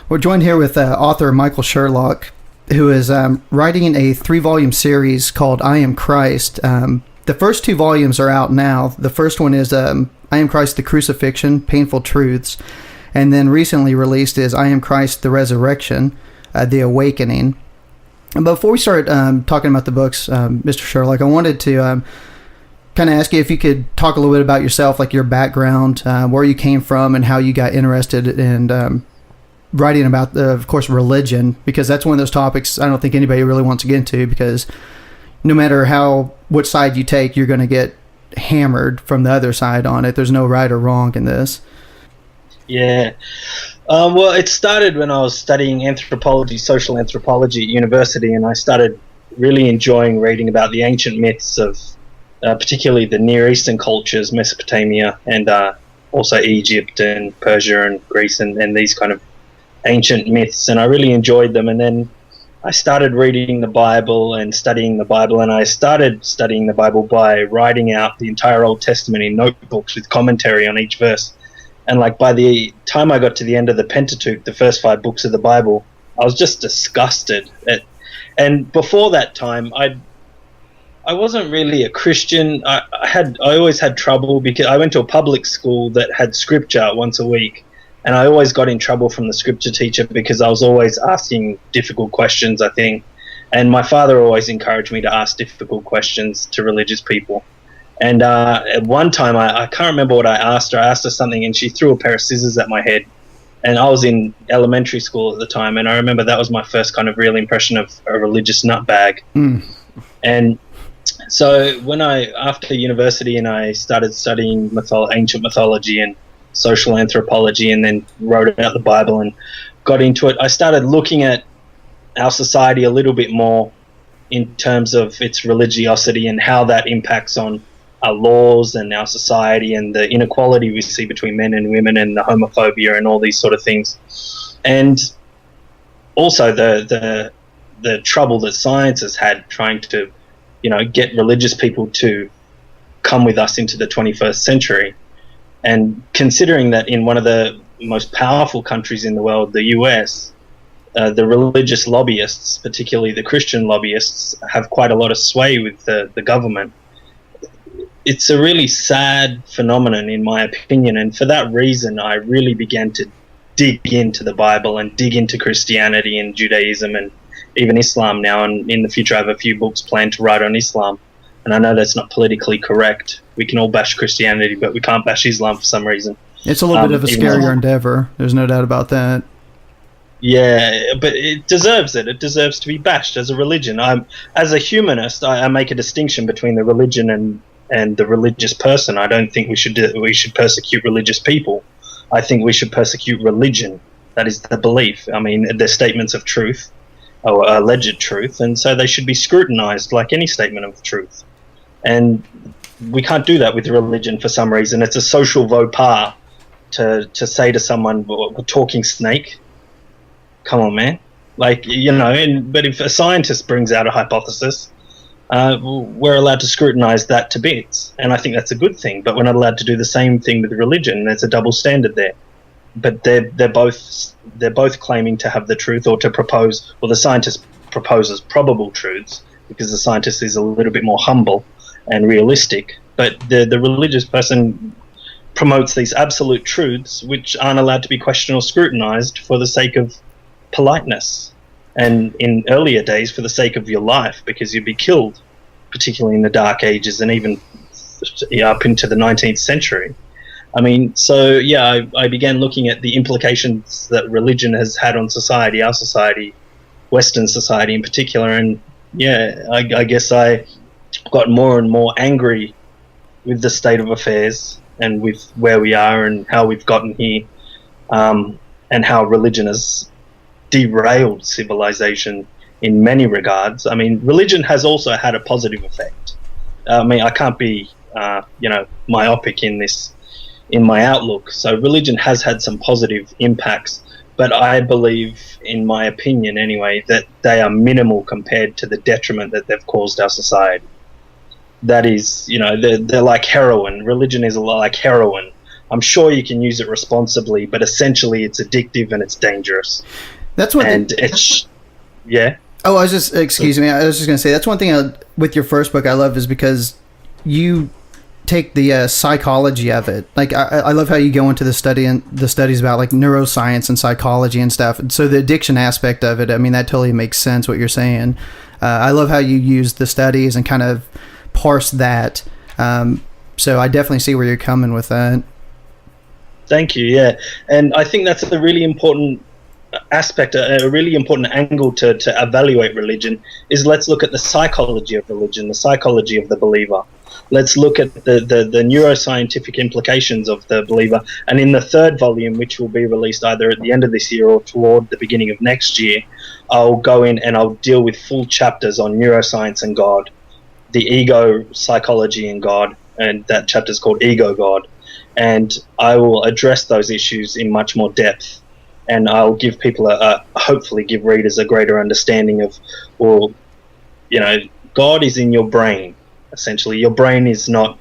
We're joined here with author Michael Sherlock, who is writing a 3-volume series called I Am Christ. The first 2 volumes are out now. The first one is I Am Christ, the Crucifixion, Painful Truths. And then recently released is I Am Christ, the Resurrection, the Awakening. And before we start talking about the books, Mr. Sherlock, I wanted to kind of ask you if you could talk a little bit about yourself, like your background, where you came from, and how you got interested in writing about, of course, religion, because that's one of those topics I don't think anybody really wants to get into, because no matter which side you take, you're going to get hammered from the other side on it. There's no right or wrong in this. Yeah. Well, it started when I was studying anthropology, social anthropology at university, and I started really enjoying reading about the ancient myths of particularly the Near Eastern cultures, Mesopotamia, and also Egypt and Persia and Greece and these kind of ancient myths, and I really enjoyed them. And then I started reading the Bible and studying the Bible, and I started studying the Bible by writing out the entire Old Testament in notebooks with commentary on each verse. And like by the time I got to the end of the Pentateuch, the first 5 books of the Bible, I was just disgusted. And before that time, I wasn't really a Christian. I always had trouble because I went to a public school that had scripture once a week, and I always got in trouble from the scripture teacher because I was always asking difficult questions, I think. And my father always encouraged me to ask difficult questions to religious people. And at one time, I can't remember what I asked her. I asked her something, and she threw a pair of scissors at my head. And I was in elementary school at the time, and I remember that was my first kind of real impression of a religious nutbag. And so when after university, and I started studying ancient mythology and social anthropology, and then wrote about the Bible and got into it, I started looking at our society a little bit more in terms of its religiosity and how that impacts on our laws and our society, and the inequality we see between men and women, and the homophobia and all these sort of things. And also the trouble that science has had trying to, get religious people to come with us into the 21st century. And considering that in one of the most powerful countries in the world, the US, the religious lobbyists, particularly the Christian lobbyists, have quite a lot of sway with the government. It's a really sad phenomenon, in my opinion, and for that reason I really began to dig into the Bible and dig into Christianity and Judaism and even Islam now, and in the future I have a few books planned to write on Islam. And I know that's not politically correct. We can all bash Christianity, but we can't bash Islam for some reason. It's a little bit of a scarier endeavor. There's no doubt about that. Yeah, but it deserves it. It deserves to be bashed as a religion. As a humanist, I make a distinction between the religion and the religious person. I don't think we should persecute religious people. I think we should persecute religion. That is the belief. I mean, they're statements of truth, or alleged truth, and so they should be scrutinized like any statement of truth. And we can't do that with religion for some reason. It's a social faux pas to say to someone, "We're talking snake." Come on, man. But if a scientist brings out a hypothesis, we're allowed to scrutinize that to bits, and I think that's a good thing. But we're not allowed to do the same thing with religion. There's a double standard there. But they're both claiming to have the truth, or to propose. Well, the scientist proposes probable truths because the scientist is a little bit more humble and realistic. But the religious person promotes these absolute truths which aren't allowed to be questioned or scrutinized for the sake of politeness, and in earlier days for the sake of your life, because you'd be killed, particularly in the Dark Ages and even up into the 19th century. I mean, so yeah, I began looking at the implications that religion has had on society, our society, Western society in particular, and yeah, I guess I got more and more angry with the state of affairs and with where we are and how we've gotten here, and how religion has derailed civilization in many regards. I mean, religion has also had a positive effect. I mean, I can't be, myopic in my outlook. So religion has had some positive impacts, but I believe, in my opinion anyway, that they are minimal compared to the detriment that they've caused our society. That is, they're like heroin. Religion is a lot like heroin. I'm sure you can use it responsibly, but essentially it's addictive and it's dangerous. That's what. And yeah. Oh, I was just excuse me. I was just going to say that's one thing with your first book I love is because you take the psychology of it. Like I love how you go into the studies about like neuroscience and psychology and stuff. And so the addiction aspect of it, I mean, that totally makes sense what you're saying. I love how you use the studies and kind of parse that. So I definitely see where you're coming with that. Thank you. Yeah, and I think that's a really important aspect, a really important angle to evaluate religion. Is let's look at the psychology of religion, the psychology of the believer. Let's look at the neuroscientific implications of the believer. And in the third volume, which will be released either at the end of this year or toward the beginning of next year, I'll go in and I'll deal with full chapters on neuroscience and God, the ego psychology and God, and that chapter is called Ego God. And I will address those issues in much more depth, and I'll give people hopefully give readers a greater understanding of, well, you know, God is in your brain. Essentially, your brain is not,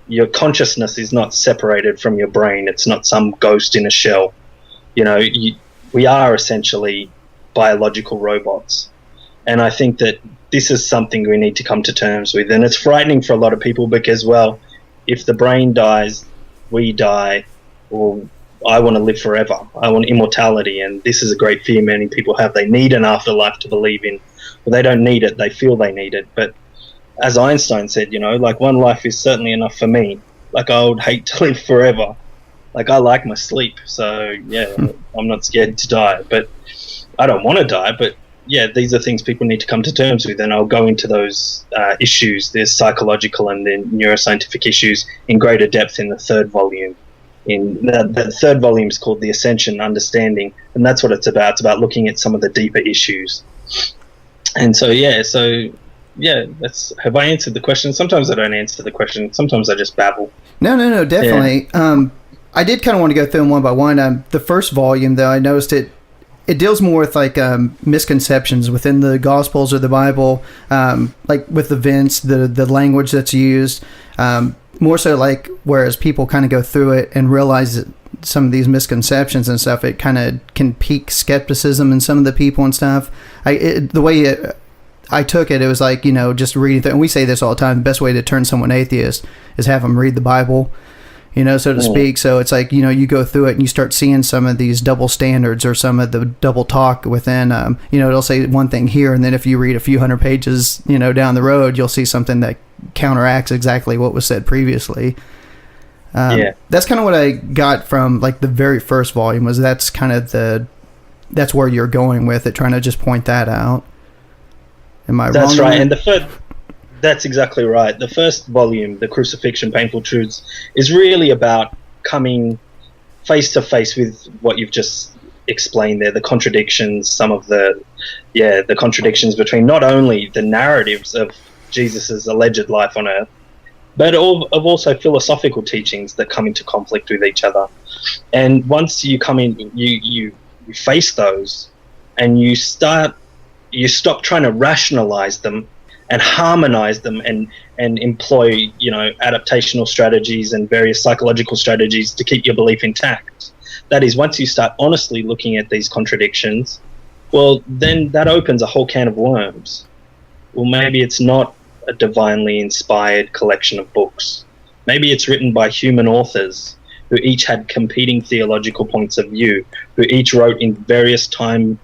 your consciousness is not separated from your brain. It's not some ghost in a shell. You know, we are essentially biological robots, and I think that this is something we need to come to terms with. And it's frightening for a lot of people because, well, if the brain dies, we die, or I want to live forever. I want immortality, and this is a great fear many people have. They need an afterlife to believe in. Well, they don't need it. They feel they need it. But as Einstein said, you know, like one life is certainly enough for me. Like I would hate to live forever. Like I like my sleep. So, yeah, I'm not scared to die. But I don't want to die. But, yeah, these are things people need to come to terms with. And I'll go into those issues, the psychological and the neuroscientific issues in greater depth in the third volume. In the third volume is called The Ascension Understanding, and that's what it's about. It's about looking at some of the deeper issues. And so, that's, have I answered the question? Sometimes I don't answer the question. Sometimes I just babble. No, definitely. Yeah. I did kind of want to go through them one by one. The first volume, though, I noticed it deals more with like misconceptions within the Gospels or the Bible, like with events, the language that's used. More so like whereas people kind of go through it and realize that some of these misconceptions and stuff, it kind of can pique skepticism in some of the people and stuff. The way I took it, it was like, you know, just reading and we say this all the time, the best way to turn someone atheist is have them read the Bible, you know, so to speak. So it's like, you know, you go through it and you start seeing some of these double standards or some of the double talk within, you know, it'll say one thing here, and then if you read a few hundred pages, you know, down the road, you'll see something that counteracts exactly what was said previously. That's kind of what I got from like the very first volume, was that's kind of that's where you're going with it, trying to just point that out. Am I wrong? That's right. And that's exactly right. The first volume, The Crucifixion, Painful Truths, is really about coming face to face with what you've just explained there, the contradictions, some of the contradictions between not only the narratives of Jesus's alleged life on earth, but of also philosophical teachings that come into conflict with each other. And once you come in, you face those, and you stop trying to rationalize them and harmonize them and employ, you know, adaptational strategies and various psychological strategies to keep your belief intact. That is, once you start honestly looking at these contradictions, well, then that opens a whole can of worms. Well, maybe it's not a divinely inspired collection of books. Maybe it's written by human authors who each had competing theological points of view, who each wrote in various time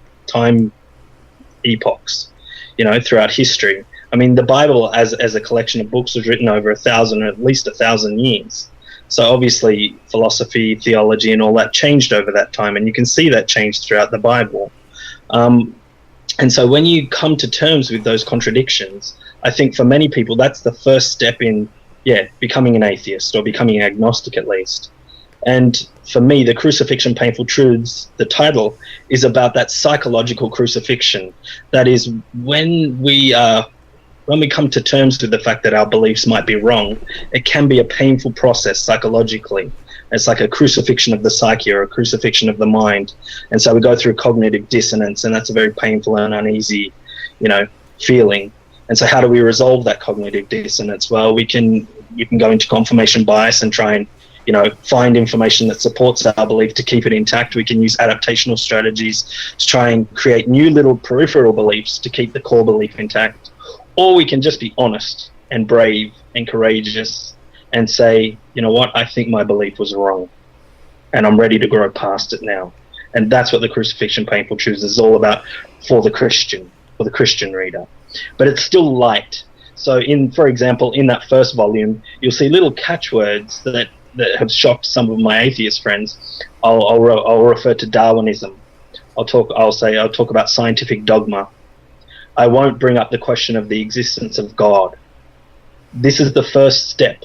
epochs, you know, throughout history. I mean, the Bible as a collection of books was written over at least 1,000 years. So obviously philosophy, theology, and all that changed over that time, and you can see that change throughout the Bible. And so when you come to terms with those contradictions, I think for many people that's the first step in, becoming an atheist or becoming agnostic at least. And for me, The Crucifixion, Painful Truths, the title, is about that psychological crucifixion. That is, when we come to terms with the fact that our beliefs might be wrong, it can be a painful process psychologically. It's like a crucifixion of the psyche or a crucifixion of the mind. And so we go through cognitive dissonance, and that's a very painful and uneasy, you know, feeling. And so how do we resolve that cognitive dissonance? Well, you can go into confirmation bias and try and find information that supports our belief to keep it intact. We can use adaptational strategies to try and create new little peripheral beliefs to keep the core belief intact. Or we can just be honest and brave and courageous and say, you know what, I think my belief was wrong and I'm ready to grow past it now. And that's what the Crucifixion Painful Truths is all about for the Christian reader. But it's still light. So for example, in that first volume, you'll see little catchwords that have shocked some of my atheist friends. I'll refer to Darwinism. I'll talk about scientific dogma. I won't bring up the question of the existence of God. This is the first step.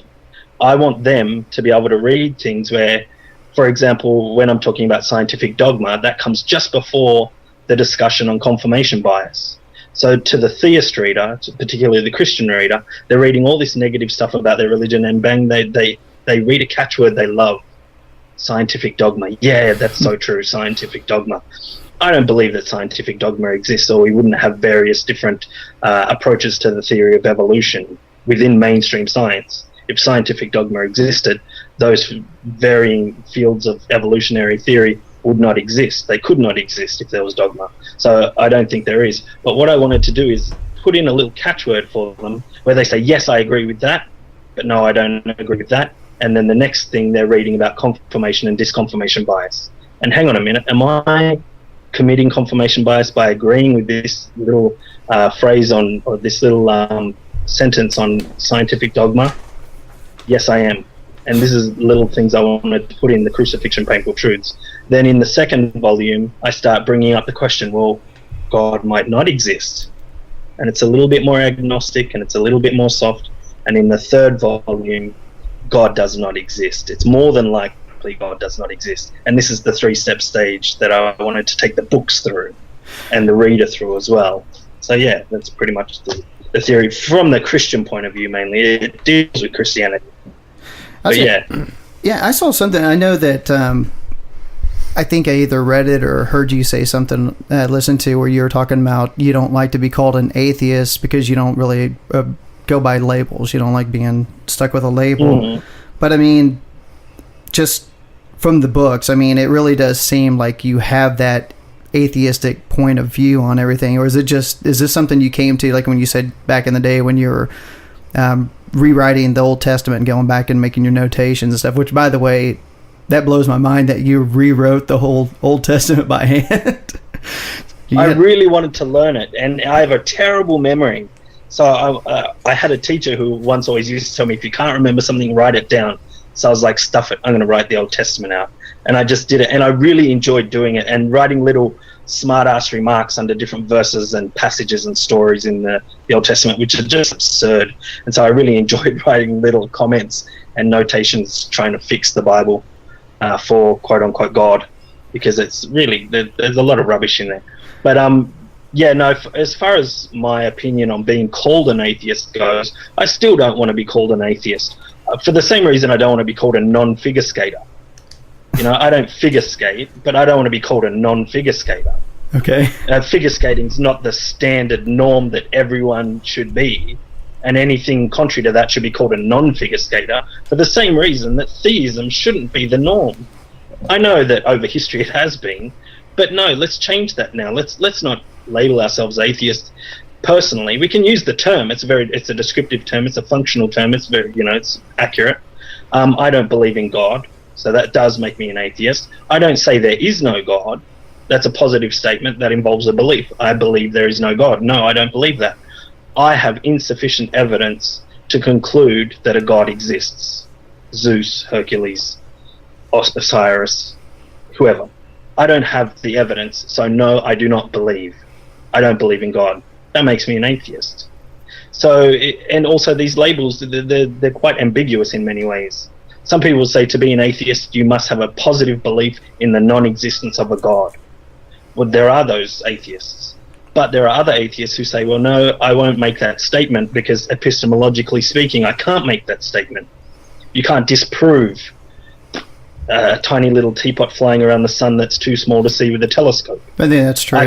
I want them to be able to read things where, for example, when I'm talking about scientific dogma, that comes just before the discussion on confirmation bias. So to the theist reader, particularly the Christian reader, they're reading all this negative stuff about their religion, and bang, they read a catchword they love. Scientific dogma. Yeah, that's so true, scientific dogma. I don't believe that scientific dogma exists, or we wouldn't have various different approaches to the theory of evolution within mainstream science. If scientific dogma existed, those varying fields of evolutionary theory would not exist. They could not exist if there was dogma. So I don't think there is. But what I wanted to do is put in a little catchword for them where they say, yes, I agree with that, but no, I don't agree with that. And then the next thing they're reading about confirmation and disconfirmation bias. And hang on a minute, am I committing confirmation bias by agreeing with this little phrase or this little sentence on scientific dogma? Yes, I am. And this is little things I wanted to put in the Crucifixion Painful Truths. Then in the second volume, I start bringing up the question, well, God might not exist. And it's a little bit more agnostic and it's a little bit more soft. And in the third volume, God does not exist. It's more than likely God does not exist. And this is the 3-step stage that I wanted to take the books through and the reader through as well. So yeah, that's pretty much the theory from the Christian point of view mainly. It deals with Christianity. Yeah, I saw something. I know that I think I either read it or heard you say something I listened to where you were talking about you don't like to be called an atheist because you don't really go by labels. You don't like being stuck with a label. Mm-hmm. But I mean, just from the books, I mean, it really does seem like you have that atheistic point of view on everything. Or is this something you came to, like when you said back in the day when you were rewriting the Old Testament and going back and making your notations and stuff, which, by the way, that blows my mind that you rewrote the whole Old Testament by hand. I really wanted to learn it, and I have a terrible memory. So I had a teacher who once always used to tell me, if you can't remember something, write it down. So I was like, stuff it, I'm going to write the Old Testament out. And I just did it, and I really enjoyed doing it and writing little smart-ass remarks under different verses and passages and stories in the Old Testament, which are just absurd. And so I really enjoyed writing little comments and notations trying to fix the Bible for quote-unquote God, because it's really, there's a lot of rubbish in there. But yeah, no, as far as my opinion on being called an atheist goes, I still don't want to be called an atheist. For the same reason I don't want to be called a non-figure skater. You know, I don't figure skate, but I don't want to be called a non-figure skater. Okay. Figure skating's not the standard norm that everyone should be, and anything contrary to that should be called a non-figure skater, for the same reason that theism shouldn't be the norm. I know that over history it has been, but no, let's change that now. Let's not label ourselves atheists. Personally, we can use the term. It's a descriptive term. It's a functional term. It's very, it's accurate. I don't believe in God. So that does make me an atheist. I don't say there is no God. That's a positive statement that involves a belief. I believe there is no God. No, I don't believe that. I have insufficient evidence to conclude that a God exists. Zeus, Hercules, Osiris, whoever. I don't have the evidence, so no, I do not believe. I don't believe in God. That makes me an atheist. So, and also these labels, they're quite ambiguous in many ways. Some people say to be an atheist, you must have a positive belief in the non-existence of a God. Well, there are those atheists. But there are other atheists who say, well, no, I won't make that statement because epistemologically speaking, I can't make that statement. You can't disprove a tiny little teapot flying around the sun that's too small to see with a telescope. I think that's true. I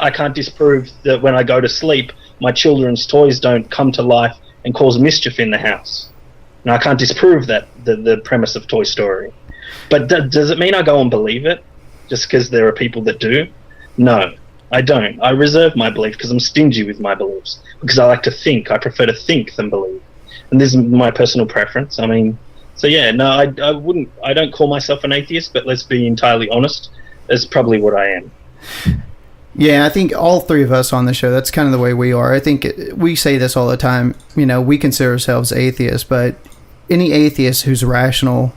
can't disprove that when I go to sleep, my children's toys don't come to life and cause mischief in the house. And I can't disprove that, the premise of Toy Story. But does it mean I go and believe it just because there are people that do? No, I don't. I reserve my belief because I'm stingy with my beliefs, because I like to think. I prefer to think than believe. And this is my personal preference. I mean, so yeah, no, I don't call myself an atheist, but let's be entirely honest, that's probably what I am. Yeah, I think all three of us on the show, that's kind of the way we are. I think we say this all the time, we consider ourselves atheists, but any atheist who's rational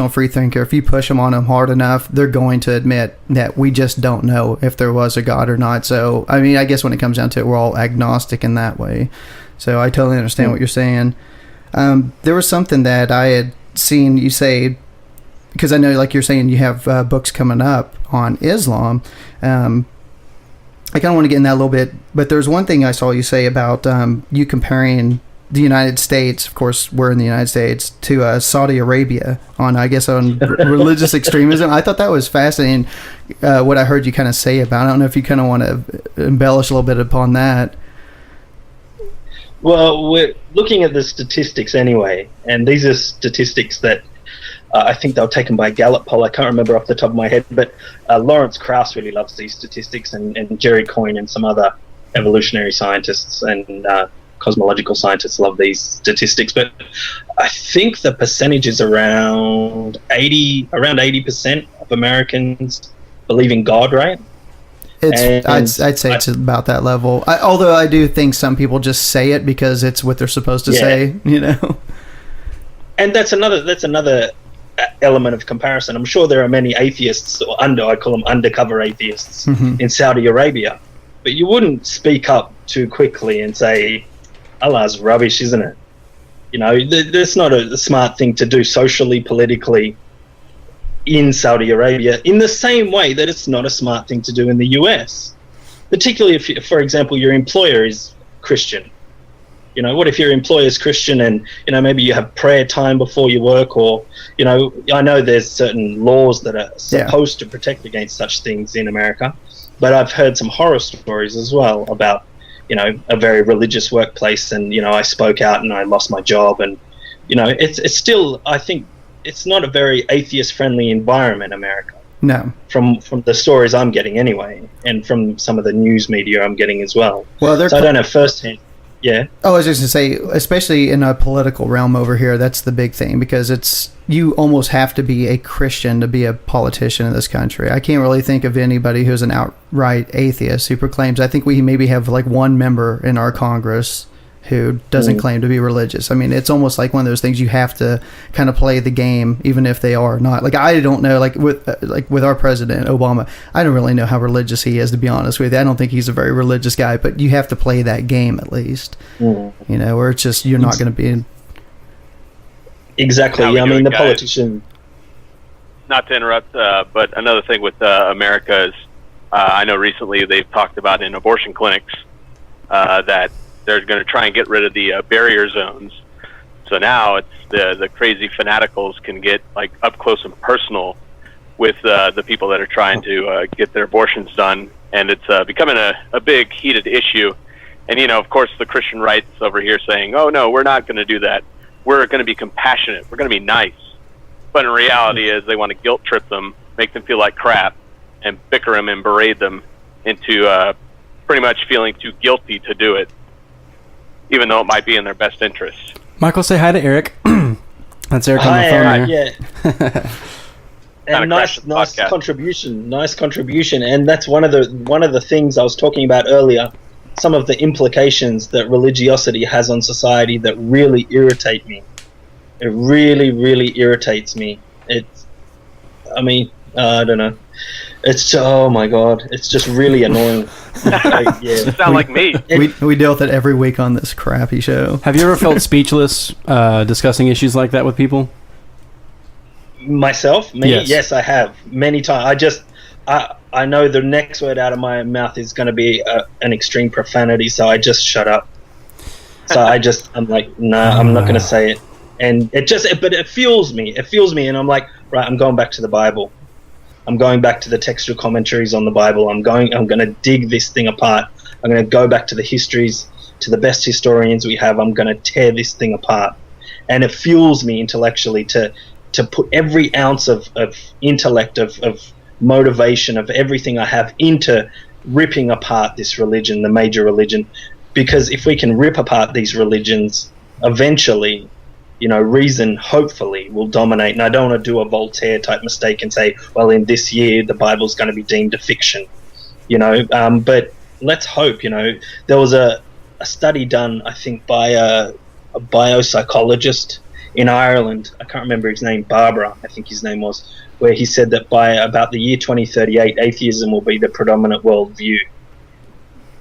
free thinker, if you push them on them hard enough, they're going to admit that we just don't know if there was a God or not. So, I mean, I guess when it comes down to it, we're all agnostic in that way. So I totally understand what you're saying. There was something that I had seen you say, because I know, like you're saying, you have books coming up on Islam. I kind of want to get in that a little bit, but there's one thing I saw you say about you comparing the United States, of course we're in the United States, to Saudi Arabia on religious extremism. I thought that was fascinating, what I heard you kind of say about it. I don't know if you kind of want to embellish a little bit upon that. Well, we're looking at the statistics anyway, and these are statistics that I think they were taken by a Gallup poll. I can't remember off the top of my head, but Lawrence Krauss really loves these statistics, and Jerry Coyne and some other evolutionary scientists and cosmological scientists love these statistics. But I think the percentage is around 80% of Americans believe in God, right? I'd say it's about that level. Although I do think some people just say it because it's what they're supposed to say, And that's another element of comparison. I'm sure there are many atheists, or I call them undercover atheists, in Saudi Arabia, but you wouldn't speak up too quickly and say Allah's rubbish, isn't it? That's not a smart thing to do socially, politically in Saudi Arabia, in the same way that it's not a smart thing to do in the US, particularly if, for example, your employer is Christian. What if your employer is Christian and, maybe you have prayer time before you work, or, I know there's certain laws that are supposed to protect against such things in America, but I've heard some horror stories as well about, a very religious workplace, and, I spoke out and I lost my job, and, it's still, I think, it's not a very atheist-friendly environment, America. No. From the stories I'm getting anyway, and from some of the news media I'm getting as well. Well, so I don't know firsthand. Yeah. Oh, I was just going to say, especially in a political realm over here, that's the big thing, because you almost have to be a Christian to be a politician in this country. I can't really think of anybody who's an outright atheist who proclaims. I think we maybe have like one member in our Congress who doesn't claim to be religious. I mean, it's almost like one of those things you have to kind of play the game, even if they are not. Like, I don't know, like with our president, Obama, I don't really know how religious he is, to be honest with you. I don't think he's a very religious guy, but you have to play that game at least, where it's just, you're not going to be... Exactly. I mean, the politician... Not to interrupt, but another thing with America is, I know recently they've talked about in abortion clinics that they're going to try and get rid of the barrier zones. So now it's the crazy fanaticals can get like up close and personal with the people that are trying to get their abortions done, and it's becoming a big heated issue. And of course, the Christian rights over here saying, "Oh no, we're not going to do that. We're going to be compassionate. We're going to be nice." But in reality, is they want to guilt trip them, make them feel like crap, and bicker them and berate them into pretty much feeling too guilty to do it, even though it might be in their best interest. Michael, say hi to Eric. That's Eric on the phone there. Yeah. And nice contribution. And that's one of the things I was talking about earlier. Some of the implications that religiosity has on society that really irritate me. It really, really irritates me. I don't know. It's oh my god, it's just really annoying. You sound like me. We deal with it every week on this crappy show. Have you ever felt speechless discussing issues like that with people? Myself? Me? Yes. Yes, I have many times. I know the next word out of my mouth is going to be an extreme profanity, so I just shut up. So I'm like, nah, I'm not going to say it, and but it fuels me. It fuels me, and I'm like, right, I'm going back to the Bible. I'm going back to the textual commentaries on the Bible. I'm going to dig this thing apart. I'm going to go back to the histories, to the best historians we have. I'm going to tear this thing apart. and it fuels me intellectually to put every ounce of intellect, of motivation, of everything I have into ripping apart this religion, the major religion, because if we can rip apart these religions, eventually, reason hopefully will dominate. And I don't want to do a Voltaire type mistake and say, well, in this year the Bible's going to be deemed a fiction, but let's hope. There was a study done, I think, by a biopsychologist in Ireland. I can't remember his name, Barbara, I think his name was, where he said that by about the year 2038, atheism will be the predominant worldview.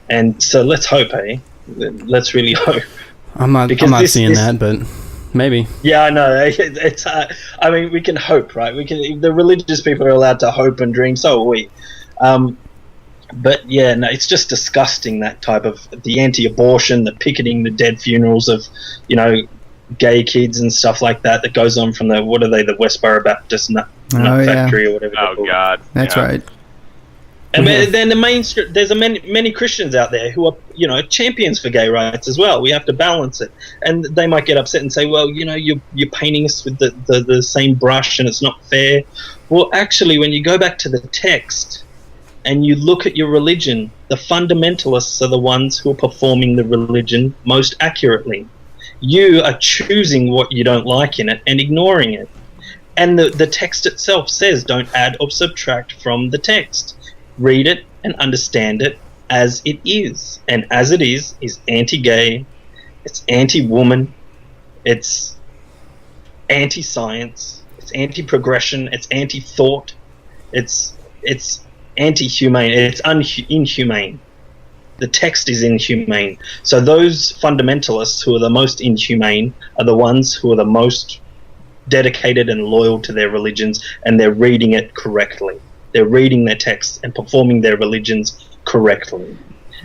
And so let's hope, let's really hope. I'm not seeing that, but maybe. Yeah, I know. It's. I mean, we can hope, right? We can. The religious people are allowed to hope and dream. So are we. But yeah, no, it's just disgusting, that type of the anti-abortion, the picketing, the dead funerals of, gay kids and stuff like that goes on from the Westboro Baptist nut factory or whatever. Oh God, that's right. And then there's many Christians out there who are, champions for gay rights as well. We have to balance it, and they might get upset and say, well, you're painting us with the same brush and it's not fair. Well, actually, when you go back to the text and you look at your religion, the fundamentalists are the ones who are performing the religion most accurately. You are choosing what you don't like in it and ignoring it. And the text itself says don't add or subtract from the text. Read it and understand it as it is. And as it is anti-gay, it's anti-woman, it's anti-science, it's anti-progression, it's anti-thought, it's anti-humane, it's inhumane. The text is inhumane. So those fundamentalists who are the most inhumane are the ones who are the most dedicated and loyal to their religions, and they're reading it correctly. They're reading their texts and performing their religions correctly.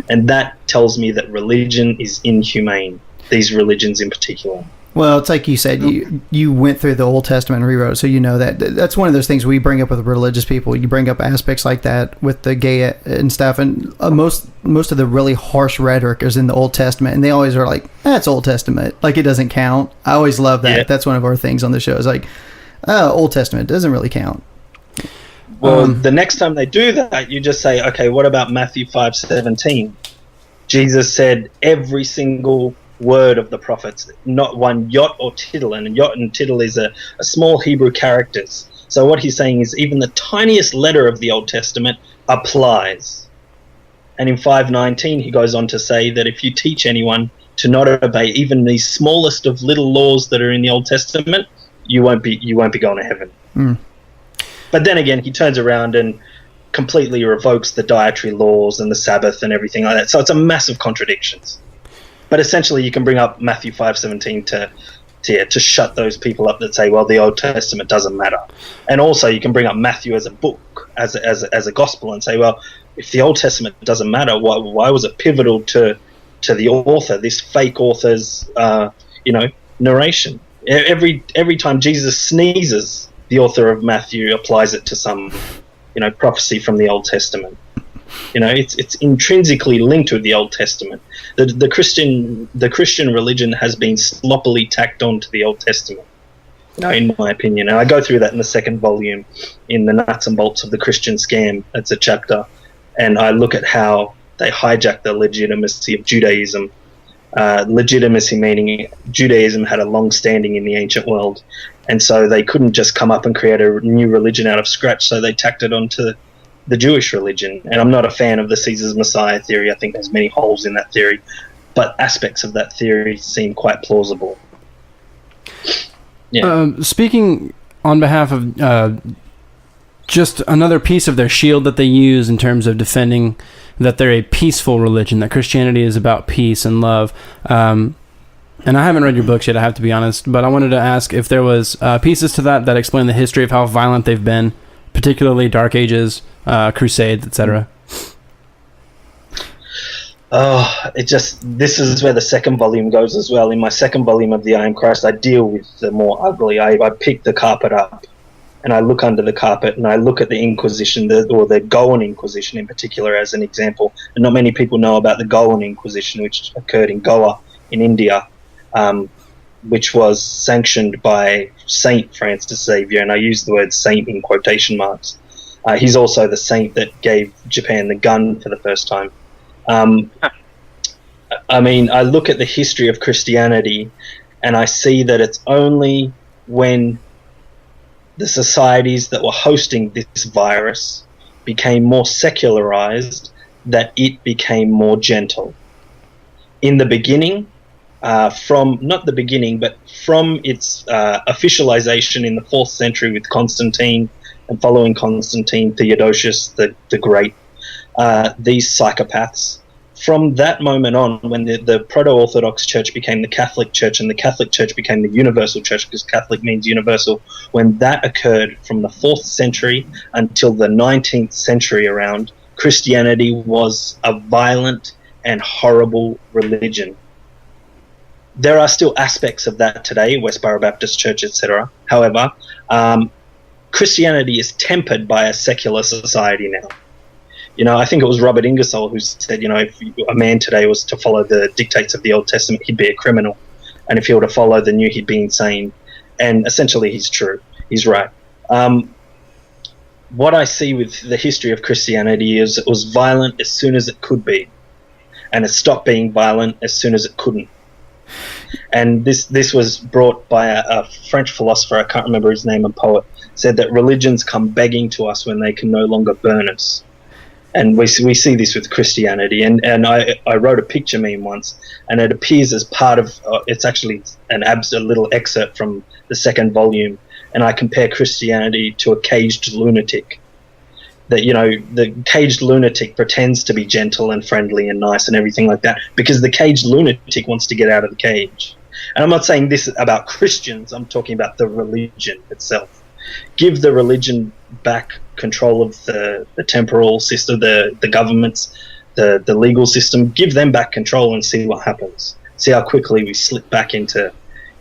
And that tells me that religion is inhumane, these religions in particular. Well, it's like you said, you went through the Old Testament and rewrote it, so that's one of those things we bring up with religious people. You bring up aspects like that with the gay and stuff, and most of the really harsh rhetoric is in the Old Testament, and they always are like, that's Old Testament, like it doesn't count. I always love that. Yeah. That's one of our things on the show. It's like, Old Testament doesn't really count. Well, the next time they do that, you just say, okay, what about Matthew 5:17? Jesus said every single word of the prophets, not one jot or tittle, and jot and tittle is a small Hebrew characters. So what he's saying is even the tiniest letter of the Old Testament applies. And in 5:19 he goes on to say that if you teach anyone to not obey even the smallest of little laws that are in the Old Testament, you won't be going to heaven. But then again, he turns around and completely revokes the dietary laws and the Sabbath and everything like that. So it's a massive contradictions. But essentially, you can bring up Matthew 5:17 to shut those people up that say, well, the Old Testament doesn't matter. And also, you can bring up Matthew as a book, as a gospel, and say, well, if the Old Testament doesn't matter, why was it pivotal to the author, this fake author's narration? Every time Jesus sneezes, the author of Matthew applies it to some prophecy from the Old Testament. It's intrinsically linked with the Old Testament. The Christian religion has been sloppily tacked on to the Old Testament, in my opinion. And I go through that in the second volume, in the Nuts and Bolts of the Christian Scam. It's a chapter, and I look at how they hijack the legitimacy of Judaism. Legitimacy meaning Judaism had a long standing in the ancient world, and so they couldn't just come up and create a new religion out of scratch, so they tacked it onto the Jewish religion. And I'm not a fan of the Caesar's Messiah theory. I think there's many holes in that theory, but aspects of that theory seem quite plausible. Yeah. Speaking on behalf of just another piece of their shield that they use in terms of defending that they're a peaceful religion, that Christianity is about peace and love. And I haven't read your books yet, I have to be honest, but I wanted to ask if there was pieces to that explain the history of how violent they've been, particularly Dark Ages, Crusades, etc. This is where the second volume goes as well. In my second volume of the I Am Christ, I deal with the more ugly. I pick the carpet up and I look under the carpet and I look at the Inquisition, or the Goan Inquisition in particular, as an example. And not many people know about the Goan Inquisition, which occurred in Goa in India. which was sanctioned by Saint Francis Xavier, and I use the word saint in quotation marks. He's also the saint that gave Japan the gun for the first time. I mean, I look at the history of Christianity and I see that it's only when the societies that were hosting this virus became more secularized that it became more gentle. In the beginning, from its officialization in the 4th century with Constantine, and following Constantine, Theodosius the Great, these psychopaths, from that moment on, when the Proto-Orthodox Church became the Catholic Church and the Catholic Church became the Universal Church, because Catholic means universal, when that occurred from the 4th century until the 19th century around, Christianity was a violent and horrible religion. There are still aspects of that today, Westboro Baptist Church, etc. However, Christianity is tempered by a secular society now. I think it was Robert Ingersoll who said, if a man today was to follow the dictates of the Old Testament, he'd be a criminal. And if he were to follow the New, he'd be insane. And essentially, he's true. He's right. What I see with the history of Christianity is it was violent as soon as it could be. And it stopped being violent as soon as it couldn't. And this was brought by a French philosopher, I can't remember his name, a poet, said that religions come begging to us when they can no longer burn us. And we see this with Christianity. And I wrote a picture meme once, and it appears as part of, it's actually a little excerpt from the 2nd volume, and I compare Christianity to a caged lunatic. That, the caged lunatic pretends to be gentle and friendly and nice and everything like that, because the caged lunatic wants to get out of the cage. And I'm not saying this about Christians, I'm talking about the religion itself. Give the religion back control of the temporal system, the governments, the legal system. Give them back control and see what happens. See how quickly we slip back into,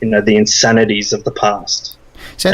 the insanities of the past. So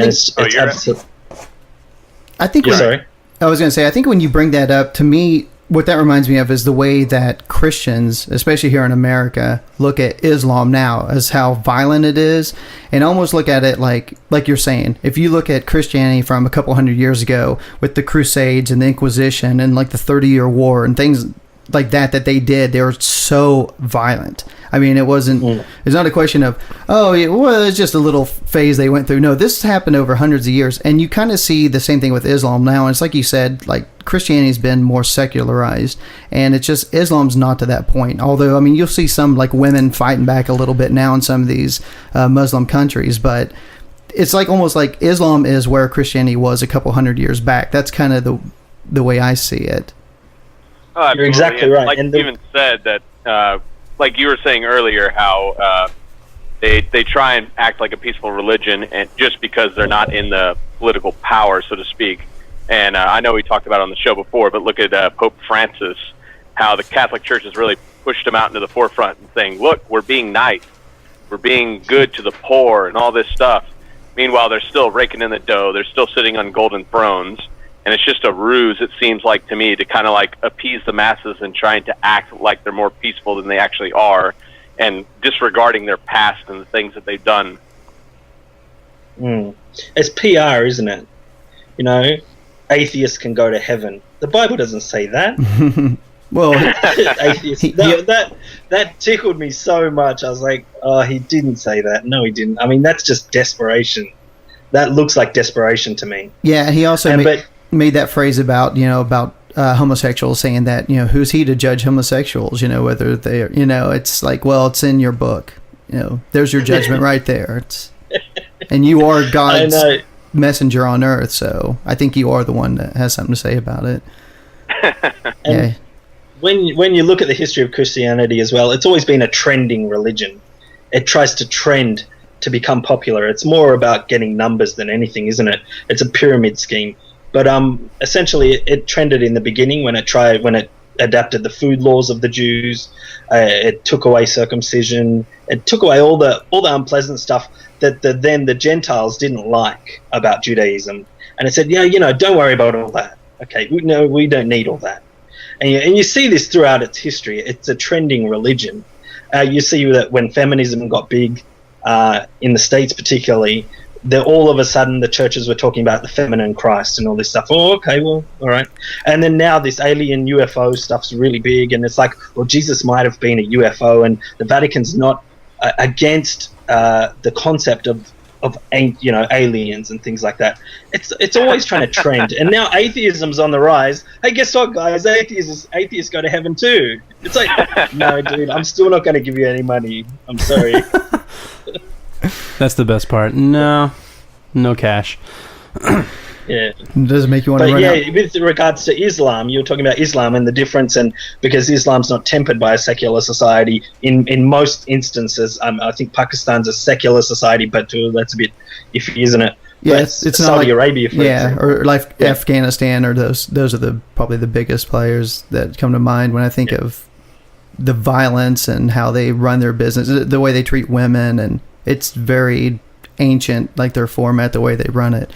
I think when you bring that up, to me, what that reminds me of is the way that Christians, especially here in America, look at Islam now as how violent it is, and almost look at it like you're saying. If you look at Christianity from a couple hundred years ago with the Crusades and the Inquisition and like the 30-year War and things like that they did, they were so violent. I mean, it wasn't, it's not a question of, it's just a little phase they went through. No, this happened over hundreds of years. And you kind of see the same thing with Islam now. And it's like you said, like Christianity's been more secularized, and it's just, Islam's not to that point. Although, I mean, you'll see some like women fighting back a little bit now in some of these Muslim countries, but it's like almost like Islam is where Christianity was a couple hundred years back. That's kind of the way I see it. Oh, you're exactly right. Like you even said that, like you were saying earlier, how they try and act like a peaceful religion, and just because they're not in the political power, so to speak. And I know we talked about it on the show before, but look at Pope Francis, how the Catholic Church has really pushed him out into the forefront and saying, look, we're being nice, we're being good to the poor and all this stuff. Meanwhile, they're still raking in the dough, they're still sitting on golden thrones. And it's just a ruse, it seems like to me, to kind of like appease the masses and trying to act like they're more peaceful than they actually are, and disregarding their past and the things that they've done. It's PR, isn't it? Atheists can go to heaven. The Bible doesn't say that. Well, atheists. That tickled me so much. I was like, oh, he didn't say that. No, he didn't. I mean, that's just desperation. That looks like desperation to me. Yeah, he also made that phrase about homosexuals, saying that who's he to judge homosexuals, whether they're it's like, well, it's in your book, there's your judgment right there. And you are God's messenger on earth, so I think you are the one that has something to say about it. And when you look at the history of Christianity as well, it's always been a trending religion. It tries to trend to become popular. It's more about getting numbers than anything, isn't it? It's a pyramid scheme. But essentially, it trended in the beginning when it adapted the food laws of the Jews. It took away circumcision. It took away all the unpleasant stuff that then the Gentiles didn't like about Judaism. And it said, don't worry about all that. Okay, we don't need all that. And you see this throughout its history. It's a trending religion. You see that when feminism got big, in the States particularly, all of a sudden the churches were talking about the feminine Christ and all this stuff. Oh, okay, well, all right. And then now this alien UFO stuff's really big, and it's like, well, Jesus might have been a UFO, and the Vatican's not against the concept of aliens and things like that. It's always trying to trend. And now atheism's on the rise. Hey, guess what, guys? Atheists go to heaven too. It's like, no, dude, I'm still not going to give you any money. I'm sorry. That's the best part. No cash. It Yeah. doesn't make you want to run out. With regards to Islam, you were talking about Islam and the difference, and because Islam's not tempered by a secular society in most instances. I think Pakistan's a secular society, but that's a bit iffy, isn't it? Yeah, it's not Saudi like Arabia, for example. or like Afghanistan, or those are probably the biggest players that come to mind when I think of the violence and how they run their business, the way they treat women, and it's very ancient, like their format, the way they run it.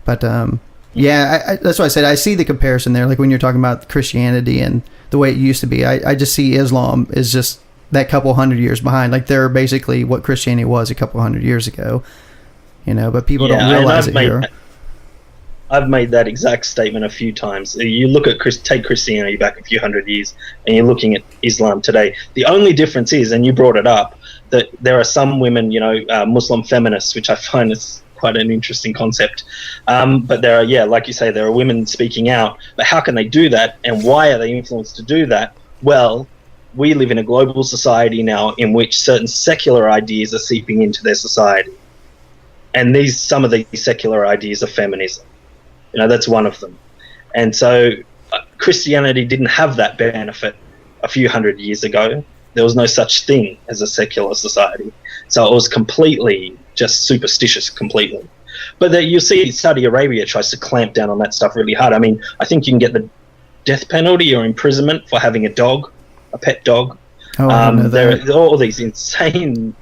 But that's why I said I see the comparison there. Like when you're talking about Christianity and the way it used to be, I just see Islam is just that couple hundred years behind. Like they're basically what Christianity was a couple hundred years ago, but people don't realize it here. I've made that exact statement a few times. You look at take Christianity back a few hundred years, and you're looking at Islam today. The only difference is, and you brought it up, that there are some women, Muslim feminists, which I find is quite an interesting concept. But there are, like you say, there are women speaking out. But how can they do that, and why are they influenced to do that? Well, we live in a global society now in which certain secular ideas are seeping into their society. And some of these secular ideas are feminism. That's one of them. And so Christianity didn't have that benefit a few hundred years ago. There was no such thing as a secular society. So it was completely just superstitious, completely. But you'll see Saudi Arabia tries to clamp down on that stuff really hard. I mean, I think you can get the death penalty or imprisonment for having a pet dog. Oh, there are all these insane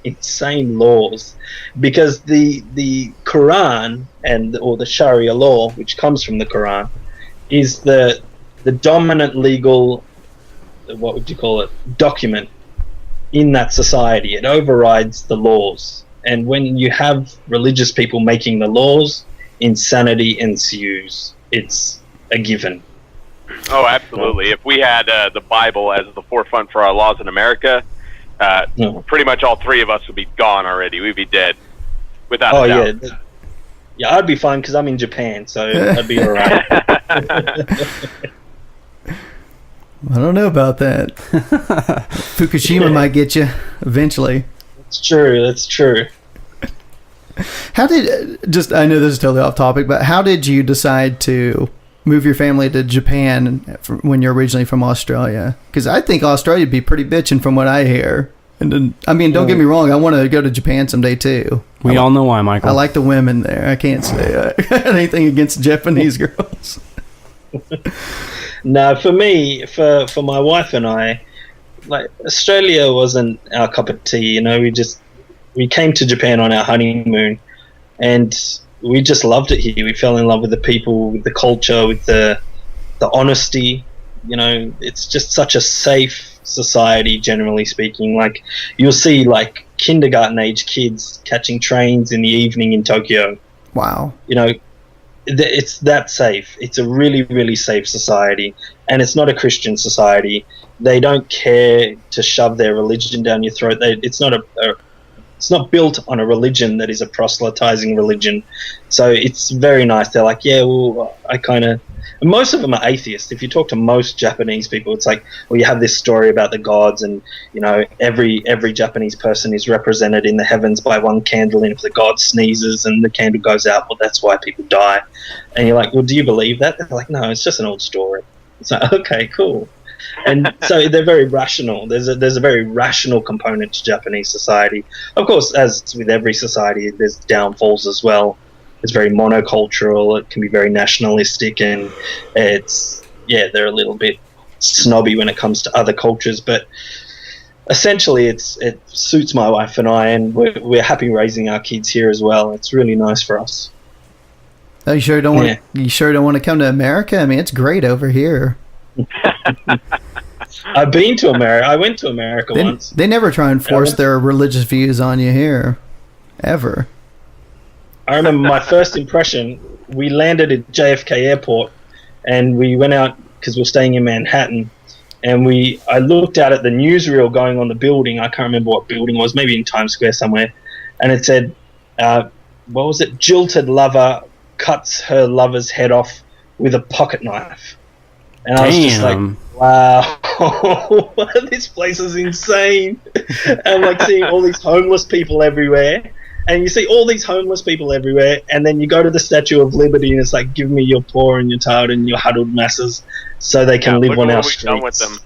laws, because the Quran or the Sharia law, which comes from the Quran, is the dominant legal, what would you call it, document in that society. It overrides the laws, and when you have religious people making the laws, insanity ensues. It's a given. Oh, absolutely. If we had the Bible as the forefront for our laws in America, pretty much all three of us would be gone already. We'd be dead, without a doubt. Yeah, I'd be fine because I'm in Japan, so I'd be all right. I don't know about that. Fukushima might get you eventually. That's true. I know this is totally off topic, but how did you decide to move your family to Japan when you're originally from Australia? Because I think Australia would be pretty bitching from what I hear. And then, don't get me wrong, I want to go to Japan someday too. We all know why, Michael. I like the women there. I can't say anything against Japanese girls. No, for me, for my wife and I, like, Australia wasn't our cup of tea. We came to Japan on our honeymoon, and we just loved it here. We fell in love with the people, with the culture, with the honesty. It's just such a safe society, generally speaking. Like, you'll see like kindergarten age kids catching trains in the evening in Tokyo. Wow. It's that safe. It's a really, really safe society, and it's not a Christian society. They don't care to shove their religion down your throat. It's not built on a religion that is a proselytizing religion. So it's very nice. They're like, most of them are atheists. If you talk to most Japanese people, it's like, well, you have this story about the gods, and every Japanese person is represented in the heavens by one candle, and if the god sneezes and the candle goes out, well, that's why people die. And you're like, well, do you believe that? They're like, no, it's just an old story. It's like, okay, cool. And so they're very rational. There's a very rational component to Japanese society. Of course, as with every society, there's downfalls as well. It's very monocultural. It can be very nationalistic, and they're a little bit snobby when it comes to other cultures. But essentially, it suits my wife and I, and we're happy raising our kids here as well. It's really nice for us. Oh, you sure don't want? You sure don't want to come to America? I mean, it's great over here. I've been to America. I went to America once. They never try and force their religious views on you here. ever. I remember my first impression, we landed at JFK Airport and we went out because we were staying in Manhattan, and I looked out at the newsreel going on the building. I can't remember what building it was, maybe in Times Square somewhere, and it said, what was it? Jilted lover cuts her lover's head off with a pocket knife. And I was just like, wow, this place is insane. And like seeing all these homeless people everywhere. And you see all these homeless people everywhere, and then you go to the Statue of Liberty, and it's like, give me your poor and your tired and your huddled masses, so they can live on our streets. Done with them.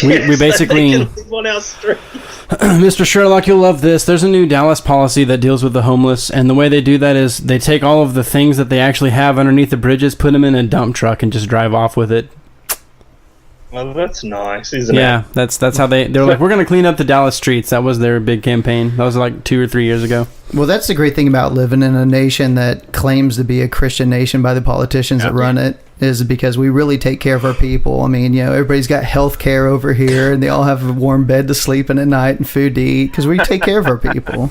We basically, so they can live on our streets. Mr. Sherlock, you'll love this. There's a new Dallas policy that deals with the homeless, and the way they do that is they take all of the things that they actually have underneath the bridges, put them in a dump truck, and just drive off with it. Well, that's nice, isn't it? Yeah, that's how they're like, we're going to clean up the Dallas streets. That was their big campaign. That was like 2 or 3 years ago. Well, that's the great thing about living in a nation that claims to be a Christian nation by the politicians that run it, is because we really take care of our people. I mean, everybody's got health care over here, and they all have a warm bed to sleep in at night and food to eat, because we take care of our people.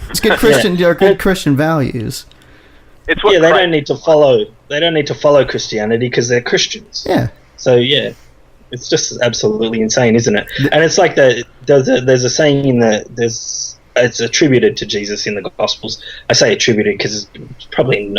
It's good Christian, good Christian values. It's what they don't need to follow. They don't need to follow Christianity because they're Christians. Yeah. So it's just absolutely insane, isn't it? And it's like there's a saying that it's attributed to Jesus in the Gospels. I say attributed because it's probably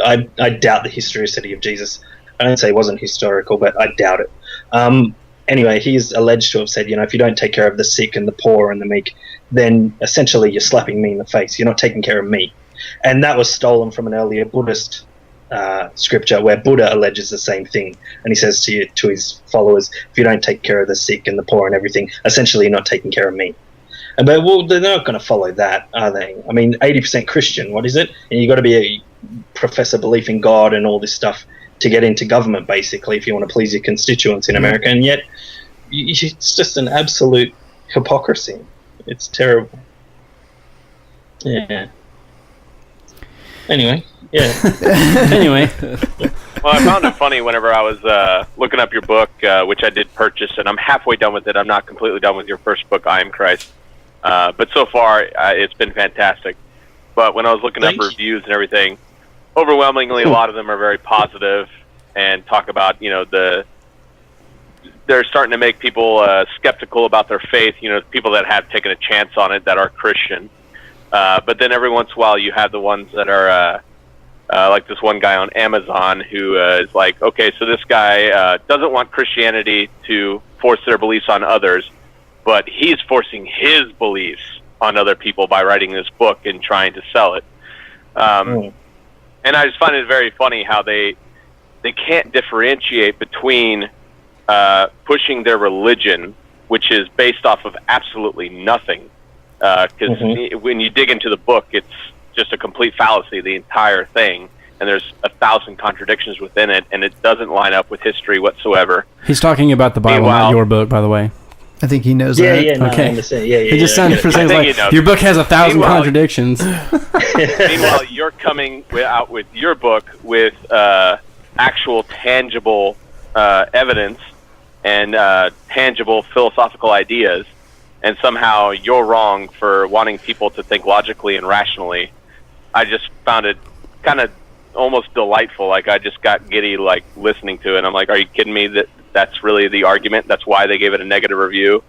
I doubt the historicity of Jesus. I don't say it wasn't historical, but I doubt it. Anyway, he's alleged to have said, if you don't take care of the sick and the poor and the meek, then essentially you're slapping me in the face. You're not taking care of me. And that was stolen from an earlier Buddhist scripture where Buddha alleges the same thing, and he says to his followers, if you don't take care of the sick and the poor and everything, essentially you're not taking care of me. But they're not going to follow that, are they? I mean, 80% Christian, what is it? And you've got to be profess a belief in God and all this stuff to get into government, basically, if you want to please your constituents in America. And yet it's just an absolute hypocrisy. It's terrible. Yeah. Anyway. Anyway. Well, I found it funny whenever I was looking up your book, which I did purchase, and I'm halfway done with it. I'm not completely done with your first book, I Am Christ. But so far, it's been fantastic. But when I was looking up reviews and everything, overwhelmingly, a lot of them are very positive and talk about, they're starting to make people skeptical about their faith, people that have taken a chance on it that are Christian. But then every once in a while, you have the ones that are... like this one guy on Amazon who is like, okay, so this guy doesn't want Christianity to force their beliefs on others, but he's forcing his beliefs on other people by writing this book and trying to sell it. And I just find it very funny how they can't differentiate between pushing their religion, which is based off of absolutely nothing. Because when you dig into the book, it's just a complete fallacy, the entire thing, and there's 1,000 contradictions within it, and it doesn't line up with history whatsoever. He's talking about the Bible, not your book, by the way. I think he knows that. Yeah, okay. He just sounded for saying like, your book has 1,000 contradictions. Meanwhile, you're coming out with your book with actual tangible evidence and tangible philosophical ideas, and somehow you're wrong for wanting people to think logically and rationally. I just found it kind of almost delightful. Like, I just got giddy, like, listening to it. I'm like, are you kidding me? That's really the argument? That's why they gave it a negative review?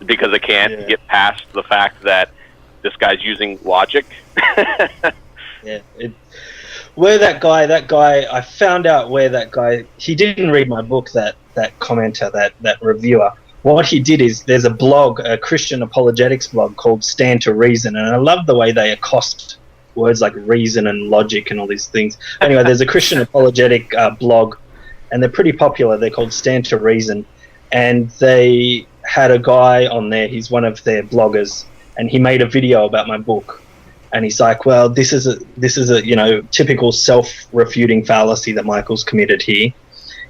Because they can't get past the fact that this guy's using logic? Where that guy, I found out where that guy, he didn't read my book, that commenter, that reviewer. What he did is, there's a blog, a Christian apologetics blog called Stand to Reason, and I love the way they accost words like reason and logic and all these things. Anyway, there's a Christian apologetic blog, and they're pretty popular. They're called Stand to Reason, and they had a guy on there, he's one of their bloggers, and he made a video about my book, and he's like, well, this is a typical self-refuting fallacy that Michael's committed here.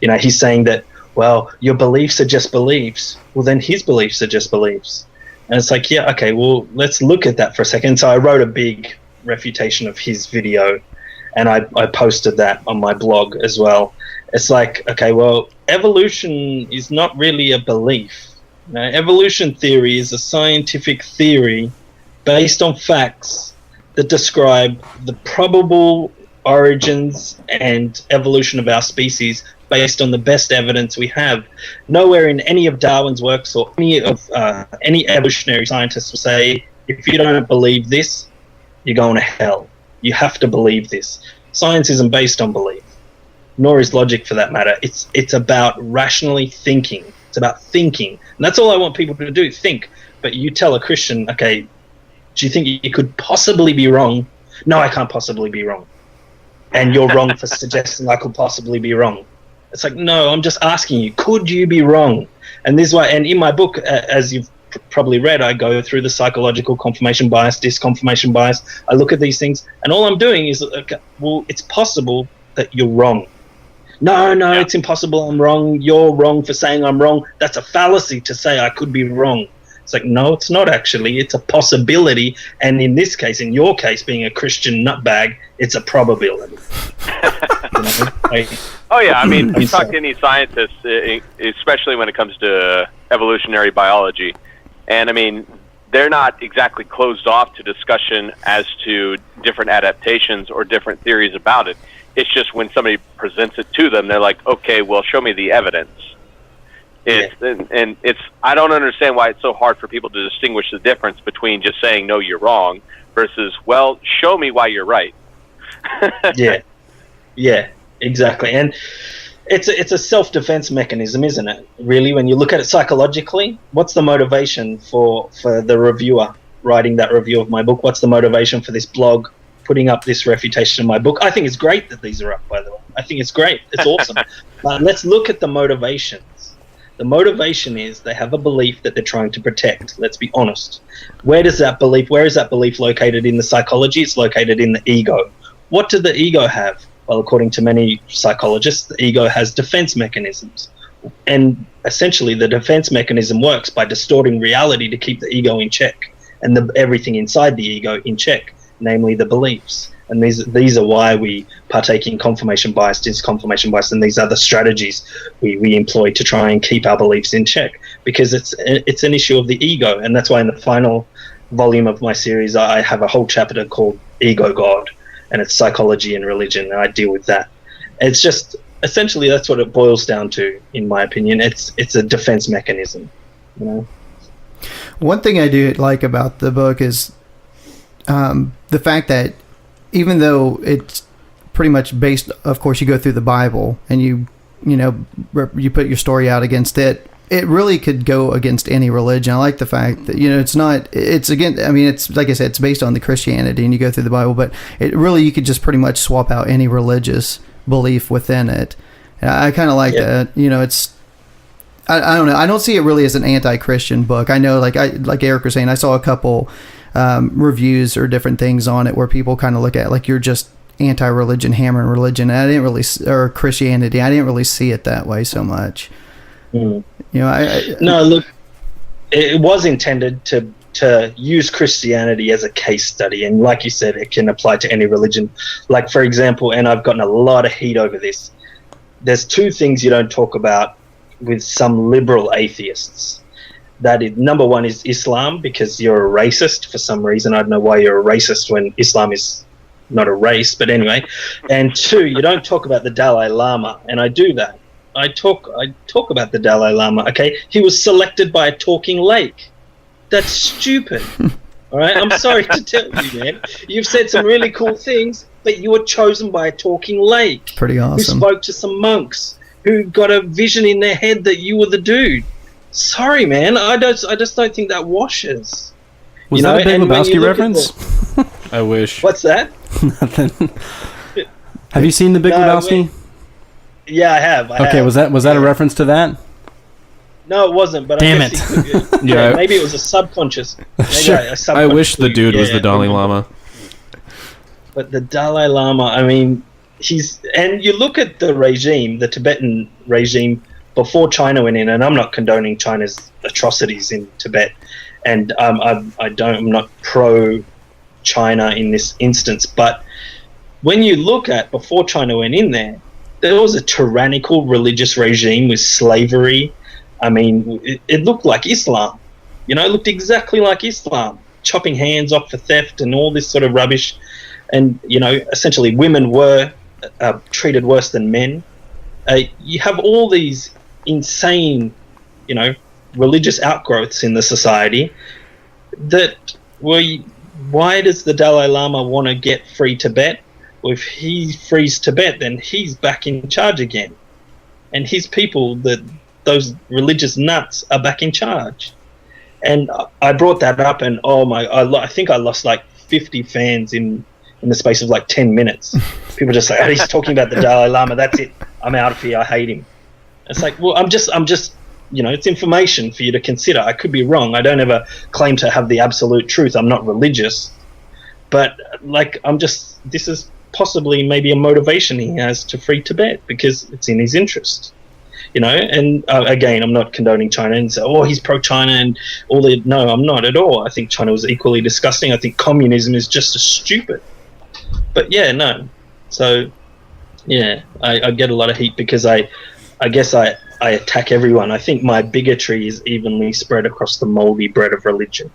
He's saying that, well, your beliefs are just beliefs. Well, then his beliefs are just beliefs. And it's like, yeah, okay, well, let's look at that for a second. So I wrote a big refutation of his video, and I posted that on my blog as well. It's like, okay, well, evolution is not really a belief. Evolution theory is a scientific theory based on facts that describe the probable origins and evolution of our species based on the best evidence we have. Nowhere in any of Darwin's works or any evolutionary scientists will say, if you don't believe this, you're going to hell. You have to believe this. Science isn't based on belief, nor is logic for that matter. It's about rationally thinking. It's about thinking. And that's all I want people to do, think. But you tell a Christian, okay, do you think you could possibly be wrong? No, I can't possibly be wrong. And you're wrong for suggesting I could possibly be wrong. It's like, no, I'm just asking you, could you be wrong? And this is why, and in my book, as you've probably read, I go through the psychological confirmation bias, disconfirmation bias. I look at these things, and all I'm doing is, okay, well, it's possible that you're wrong. No, it's impossible, I'm wrong. You're wrong for saying I'm wrong. That's a fallacy to say I could be wrong. It's like, no, it's not actually. It's a possibility. And in this case, in your case, being a Christian nutbag, it's a probability. Oh, yeah. I mean, you talk to any scientist, especially when it comes to evolutionary biology, and I mean, they're not exactly closed off to discussion as to different adaptations or different theories about it. It's just when somebody presents it to them, they're like, okay, well, show me the evidence. And I don't understand why it's so hard for people to distinguish the difference between just saying, no, you're wrong, versus, well, show me why you're right. Yeah, exactly. And it's a self-defense mechanism, isn't it? Really, when you look at it psychologically, what's the motivation for the reviewer writing that review of my book? What's the motivation for this blog putting up this refutation of my book? I think it's great that these are up, by the way. I think it's great. It's awesome. But let's look at the motivations. The motivation is they have a belief that they're trying to protect. Let's be honest. Where is that belief located in the psychology? It's located in the ego. What does the ego have? Well, according to many psychologists, the ego has defense mechanisms. And essentially the defense mechanism works by distorting reality to keep the ego in check and everything inside the ego in check, namely the beliefs. And these are why we partake in confirmation bias, disconfirmation bias, and these other strategies we employ to try and keep our beliefs in check, because it's an issue of the ego. And that's why in the final volume of my series, I have a whole chapter called Ego God, and it's psychology and religion, and I deal with that. It's just, essentially, that's what it boils down to, in my opinion. It's a defense mechanism, you know? One thing I do like about the book is the fact that even though it's pretty much based, of course, you go through the Bible and you put your story out against it, it really could go against any religion. I like the fact that, it's like I said, it's based on the Christianity and you go through the Bible, but it really, you could just pretty much swap out any religious belief within it. And I kind of like that. I don't know. I don't see it really as an anti-Christian book. I know, like Eric was saying, I saw a couple reviews or different things on it where people kind of look at it like you're just anti-religion, hammering religion. And I didn't really, or Christianity. I didn't really see it that way so much. No, look, it was intended to use Christianity as a case study, and like you said, it can apply to any religion. Like, for example, and I've gotten a lot of heat over this, there's two things you don't talk about with some liberal atheists. That is, number one is Islam, because you're a racist for some reason. I don't know why you're a racist when Islam is not a race, but anyway. And two, you don't talk about the Dalai Lama, and I do that. I talk about the Dalai Lama, okay? He was selected by a talking lake. That's stupid. All right? I'm sorry to tell you, man. You've said some really cool things, but you were chosen by a talking lake. Pretty awesome. Who spoke to some monks who got a vision in their head that you were the dude. Sorry, man. I just don't think that washes. Was that a Big Lebowski reference? I wish. What's that? Nothing. Have you seen The Big Lebowski? Yeah, I have. Was that a reference to that? No, it wasn't. But damn I guess it! Maybe it was a subconscious. I wish the dude was the Dalai Lama. But the Dalai Lama, I mean, and you look at the regime, the Tibetan regime before China went in, and I'm not condoning China's atrocities in Tibet, and I'm not pro China in this instance, but when you look at before China went in there was a tyrannical religious regime with slavery. I mean, it looked like Islam. It looked exactly like Islam. chopping hands off for theft and all this sort of rubbish. And, essentially women were treated worse than men. You have all these insane, religious outgrowths in the society that why does the Dalai Lama want to get free Tibet? Well, if he frees Tibet, then he's back in charge again. And his people, those religious nuts, are back in charge. And I brought that up, and I think I lost like 50 fans in the space of like 10 minutes. People just like, he's talking about the Dalai Lama, that's it. I'm out of here, I hate him. It's like, well, I'm just it's information for you to consider. I could be wrong. I don't ever claim to have the absolute truth. I'm not religious. But, this is possibly maybe a motivation he has to free Tibet because it's in his interest. And again, I'm not condoning China and say, he's pro-China and all that. No, I'm not at all. I think China was equally disgusting. I think communism is just as stupid. But, yeah, no. So, yeah, I get a lot of heat because I guess I attack everyone. I think my bigotry is evenly spread across the moldy bread of religion.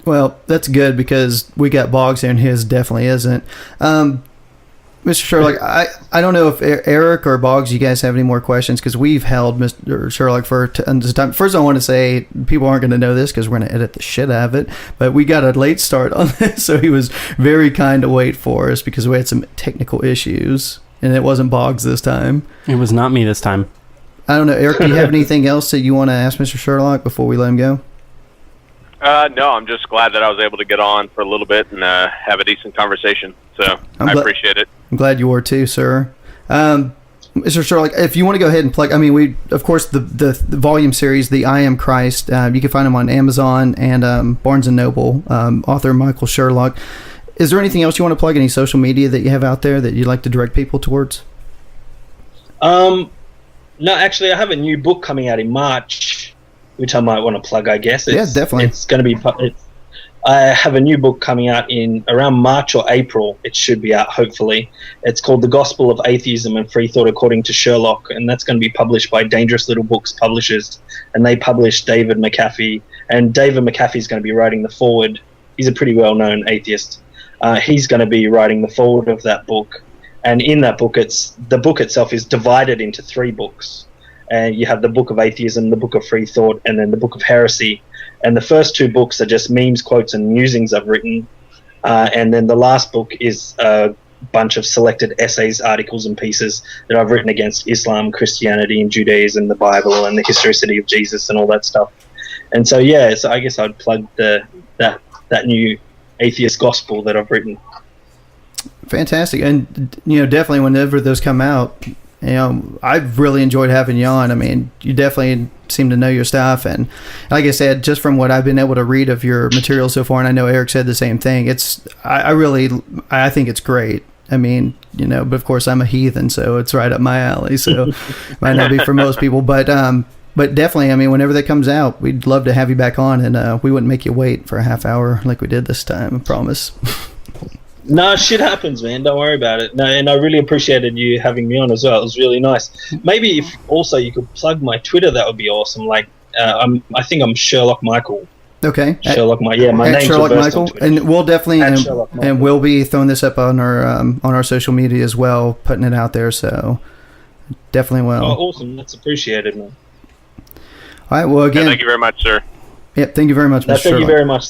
Well, that's good because we got Boggs here and his definitely isn't. Mr. Sherlock, I don't know if Eric or Boggs, you guys have any more questions because we've held Mr. Sherlock for tons of time. First, I want to say people aren't going to know this because we're going to edit the shit out of it, but we got a late start on this, so he was very kind to wait for us because we had some technical issues, and it wasn't Boggs this time. It was not me this time. I don't know. Eric, do you have anything else that you want to ask Mr. Sherlock before we let him go? No, I'm just glad that I was able to get on for a little bit and have a decent conversation. So I appreciate it. I'm glad you were too, sir. Mr. Sherlock, if you want to go ahead and plug, we, of course, the volume series, the I Am Christ, you can find them on Amazon and Barnes & Noble, author Michael Sherlock. Is there anything else you want to plug, any social media that you have out there that you'd like to direct people towards? No, actually, I have a new book coming out in March, which I might want to plug, I guess. Yeah, definitely. It's going to be... I have a new book coming out in around March or April. It should be out, hopefully. It's called The Gospel of Atheism and Free Thought According to Sherlock, and that's going to be published by Dangerous Little Books Publishers, and they publish David McAfee, and David McAfee is going to be writing the foreword. He's a pretty well-known atheist. He's going to be writing the foreword of that book, and in that book, the book itself is divided into 3 books. And you have the Book of Atheism, the Book of Free Thought, and then the Book of Heresy. And the first 2 books are just memes, quotes, and musings I've written. And then the last book is a bunch of selected essays, articles, and pieces that I've written against Islam, Christianity, and Judaism, the Bible, and the historicity of Jesus, and all that stuff. And so, yeah, so I guess I'd plug that new atheist gospel that I've written. Fantastic. And, definitely whenever those come out, I've really enjoyed having you on. You definitely seem to know your stuff, and like I said, just from what I've been able to read of your material so far, and I know Eric said the same thing, I think it's great. But of course I'm a heathen, so it's right up my alley, so might not be for most people, but definitely, whenever that comes out, we'd love to have you back on, and we wouldn't make you wait for a half hour like we did this time, I promise. No, shit happens, man. Don't worry about it. No, and I really appreciated you having me on as well. It was really nice. Maybe if also you could plug my Twitter, that would be awesome. I think I'm Sherlock Michael. Okay. Sherlock Michael. Yeah, my name's Sherlock Michael, and we'll definitely and we'll be throwing this up on our social media as well, putting it out there. So definitely will. Oh, awesome. That's appreciated, man. All right. Well, again, thank you very much, sir. Yep. Thank you very much, Mr. Thank you very much.